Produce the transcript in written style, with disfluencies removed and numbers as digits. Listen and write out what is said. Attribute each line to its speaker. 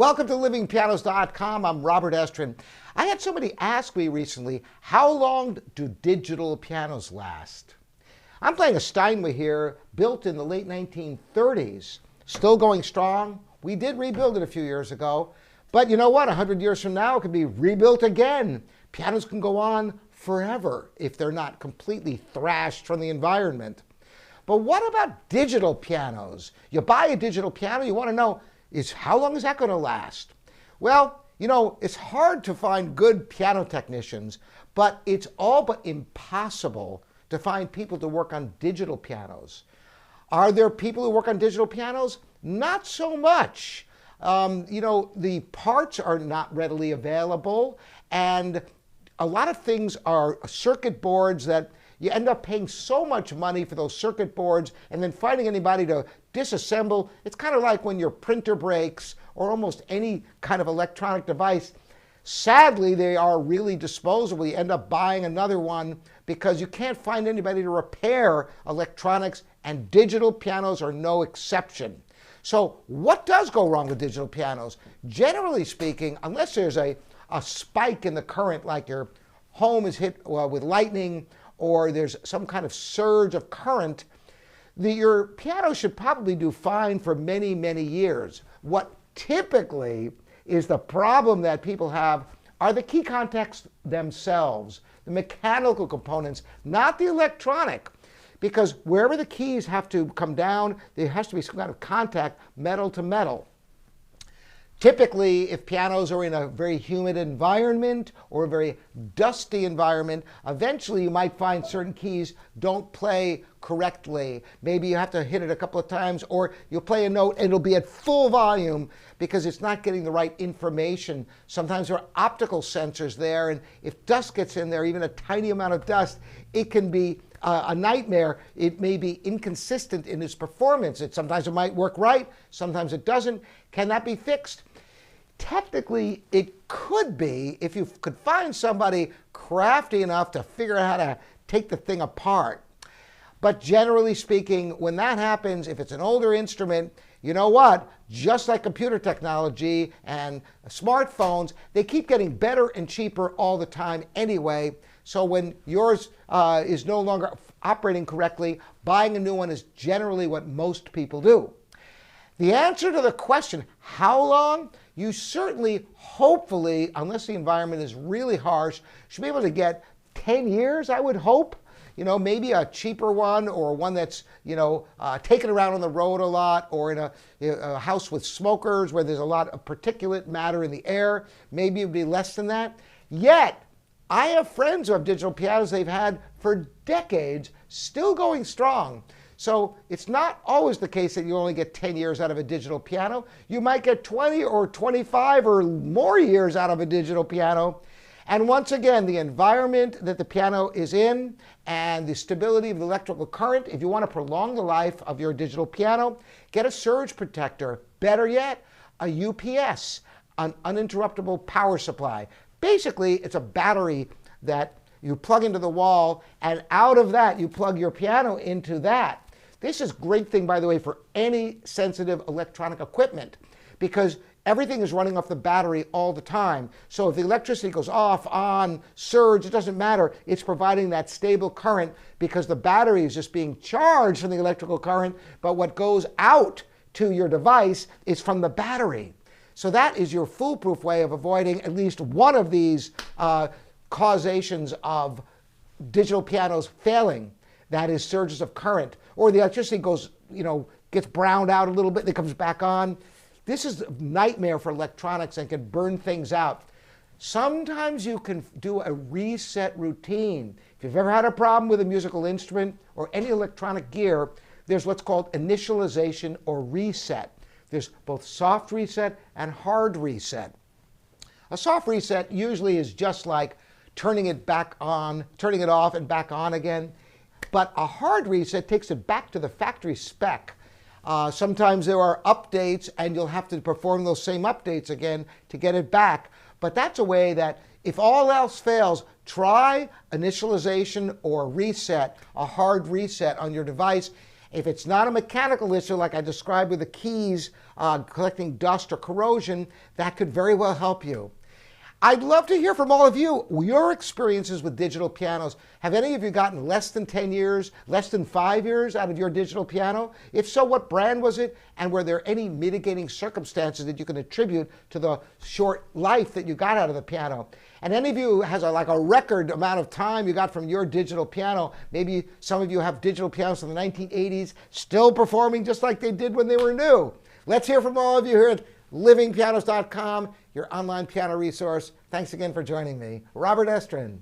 Speaker 1: Welcome to livingpianos.com. I'm Robert Estrin. I had somebody ask me recently, how long do digital pianos last? I'm playing a Steinway here, built in the late 1930s, still going strong. We did rebuild it a few years ago, but you know what? 100 years from now, it could be rebuilt again. Pianos can go on forever if they're not completely thrashed from the environment. But what about digital pianos? You buy a digital piano, you want to know, how long is that going to last? Well, you know, it's hard to find good piano technicians, but it's all but impossible to find people to work on digital pianos. Are there people who work on digital pianos? Not so much. You know, the parts are not readily available, and a lot of things are circuit boards that you end up paying so much money for those circuit boards and then finding anybody to disassemble. It's kind of like when your printer breaks or almost any kind of electronic device. Sadly, they are really disposable. You end up buying another one because you can't find anybody to repair electronics, and digital pianos are no exception. So what does go wrong with digital pianos? Generally speaking, unless there's a spike in the current, like your home is hit with lightning, or there's some kind of surge of current, your piano should probably do fine for many, many years. What typically is the problem that people have are the key contacts themselves, the mechanical components, not the electronic. Because wherever the keys have to come down, there has to be some kind of contact, metal to metal. Typically, if pianos are in a very humid environment or a very dusty environment, eventually you might find certain keys don't play correctly. Maybe you have to hit it a couple of times, or you'll play a note and it'll be at full volume because it's not getting the right information. Sometimes there are optical sensors there, and if dust gets in there, even a tiny amount of dust, it can be a nightmare. It may be inconsistent in its performance. Sometimes it might work right, sometimes it doesn't. Can that be fixed? Technically, it could be if you could find somebody crafty enough to figure out how to take the thing apart. But generally speaking, when that happens, if it's an older instrument, you know what? Just like computer technology and smartphones, they keep getting better and cheaper all the time anyway. So when yours is no longer operating correctly, buying a new one is generally what most people do. The answer to the question, how long? You certainly, hopefully, unless the environment is really harsh, should be able to get 10 years, I would hope. You know, maybe a cheaper one, or one that's, you know, taken around on the road a lot, or in a house with smokers where there's a lot of particulate matter in the air. Maybe it would be less than that. Yet, I have friends who have digital pianos they've had for decades, still going strong. So it's not always the case that you only get 10 years out of a digital piano. You might get 20 or 25 or more years out of a digital piano. And once again, the environment that the piano is in and the stability of the electrical current, if you want to prolong the life of your digital piano, get a surge protector. Better yet, a UPS, an uninterruptible power supply. Basically, it's a battery that you plug into the wall, and out of that, you plug your piano into that. This is a great thing, by the way, for any sensitive electronic equipment, because everything is running off the battery all the time. So if the electricity goes off, on, surge, it doesn't matter. It's providing that stable current because the battery is just being charged from the electrical current, but what goes out to your device is from the battery. So that is your foolproof way of avoiding at least one of these causations of digital pianos failing. That is surges of current, or the electricity goes, you know, gets browned out a little bit and it comes back on. This is a nightmare for electronics and can burn things out. Sometimes you can do a reset routine. If you've ever had a problem with a musical instrument or any electronic gear, there's what's called initialization or reset. There's both soft reset and hard reset. A soft reset usually is just like turning it back on, turning it off and back on again. But a hard reset takes it back to the factory spec. Sometimes there are updates and you'll have to perform those same updates again to get it back. But that's a way that if all else fails, try initialization or reset, a hard reset on your device. If it's not a mechanical issue like I described with the keys collecting dust or corrosion, that could very well help you. I'd love to hear from all of you, your experiences with digital pianos. Have any of you gotten less than 10 years, less than 5 years out of your digital piano? If so, what brand was it? And were there any mitigating circumstances that you can attribute to the short life that you got out of the piano? And any of you has like a record amount of time you got from your digital piano. Maybe some of you have digital pianos from the 1980s, still performing just like they did when they were new. Let's hear from all of you here at livingpianos.com, your online piano resource. Thanks again for joining me. Robert Estrin.